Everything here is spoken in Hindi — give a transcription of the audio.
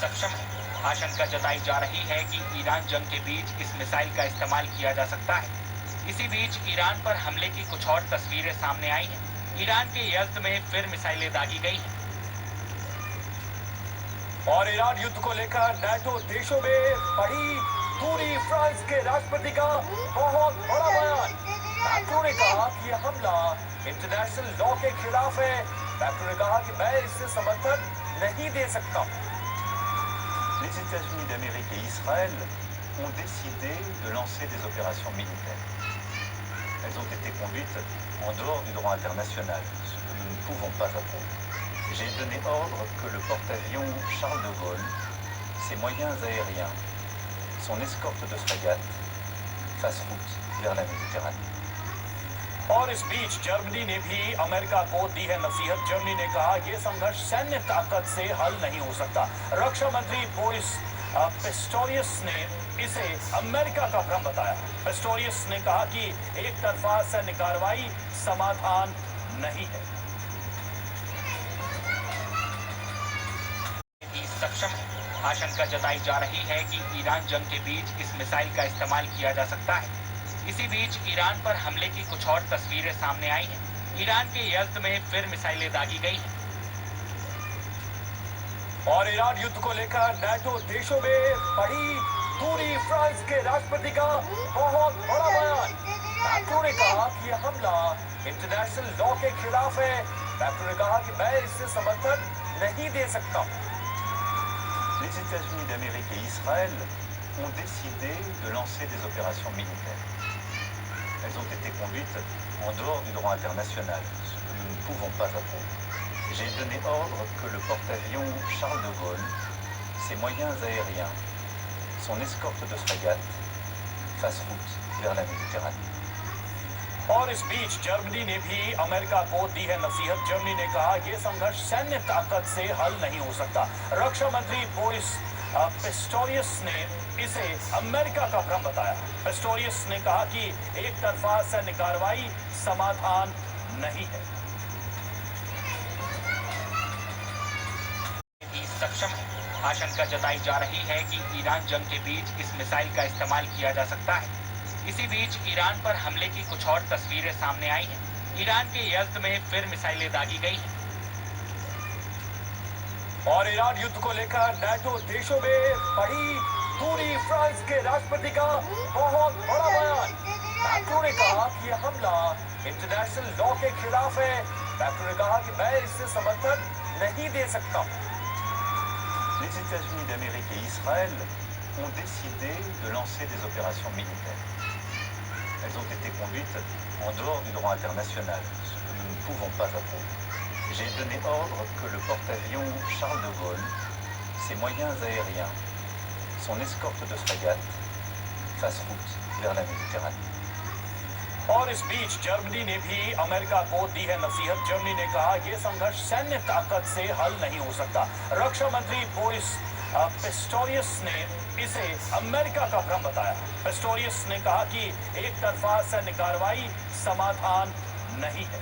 सक्षम है। आशंका जताई जा रही है कि ईरान जंग के बीच इस मिसाइल का इस्तेमाल किया जा सकता है। इसी बीच ईरान पर हमले की कुछ और तस्वीरें सामने आई हैं। ईरान के यज़्द में फिर मिसाइलें दागी गई हैं। और ईरान युद्ध को लेकर नाटो देशों में बड़ी दूरी। फ्रांस के राष्ट्रपति का बहुत बड़ा बयान। मैक्रो ने कहा कि यह हमला इंटरनेशनल लॉ के खिलाफ है। मैक्रो ने कहा कि मैं इससे समर्थन नहीं दे सकता। Les États-Unis d'Amérique et Israël ont décidé de lancer des opérations militaires. Elles ont été conduites en dehors du droit international, ce que nous ne pouvons pas approuver. J'ai donné ordre que le porte-avions Charles de Gaulle, ses moyens aériens, son escorte de frégate fassent route vers la Méditerranée. और इस बीच जर्मनी ने भी अमेरिका को दी है नसीहत। जर्मनी ने कहा यह संघर्ष सैन्य ताकत से हल नहीं हो सकता। रक्षा मंत्री बोरिस पिस्टोरियस ने इसे अमेरिका का भ्रम बताया। पिस्टोरियस ने कहा कि एक तरफा सैन्य कार्रवाई समाधान नहीं है। सक्षम है। आशंका जताई जा रही है कि ईरान जंग के बीच इस मिसाइल का इस्तेमाल किया जा सकता है। इसी बीच ईरान पर हमले की कुछ और तस्वीरें सामने आई हैं। ईरान के यज़्द में फिर मिसाइलें दागी गई हैं। और ईरान युद्ध को लेकर नाटो देशों में बड़ी दूरी। फ्रांस के राष्ट्रपति का बहुत बड़ा बयान। मैक्रो ने कहा कि यह हमला इंटरनेशनल लॉ के खिलाफ है। मैक्रो ने कहा कि मैं इससे समर्थन नहीं दे सकता। Les États-Unis d'Amérique et Israël ont décidé de lancer des opérations militaires. Elles ont été conduites en dehors du droit international, ce que nous ne pouvons pas approuver. J'ai donné ordre que le porte-avions Charles de Gaulle, ses moyens aériens, son escorte de frégate fassent route vers la Méditerranée. और इस बीच जर्मनी ने भी अमेरिका को दी है नसीहत। जर्मनी ने कहा यह संघर्ष सैन्य ताकत से हल नहीं हो सकता। रक्षा मंत्री बोरिस पिस्टोरियस ने इसे अमेरिका का भ्रम बताया। पिस्टोरियस ने कहा कि एक तरफा सैन्य कार्रवाई समाधान नहीं है। सक्षम है। आशंका जताई जा रही है कि ईरान जंग के बीच इस मिसाइल का इस्तेमाल किया जा सकता है। इसी बीच ईरान पर हमले की कुछ और तस्वीरें सामने आई हैं। ईरान के यज़्द में फिर मिसाइलें दागी गई हैं। और ईरान युद्ध को लेकर नाटो देशों में बड़ी दूरी। फ्रांस के राष्ट्रपति का बहुत बड़ा बयान। मैक्रो ने कहा कि यह हमला इंटरनेशनल लॉ के खिलाफ है। मैक्रो ने कहा कि मैं इससे समर्थन नहीं दे सकता। Les États-Unis d'Amérique et Israël ont décidé de lancer des opérations militaires. Elles ont été conduites en dehors du droit international, ce que nous ne pouvons pas approuver. J'ai donné ordre que le porte-avions Charles de Gaulle, ses moyens aériens, son escorte de frégate fassent route vers la Méditerranée. और इस बीच जर्मनी ने भी अमेरिका को दी है नसीहत। जर्मनी ने कहा यह संघर्ष सैन्य ताकत से हल नहीं हो सकता। रक्षा मंत्री बोरिस पिस्टोरियस ने इसे अमेरिका का भ्रम बताया। पिस्टोरियस ने कहा कि एक तरफा सैन्य कार्रवाई समाधान नहीं है।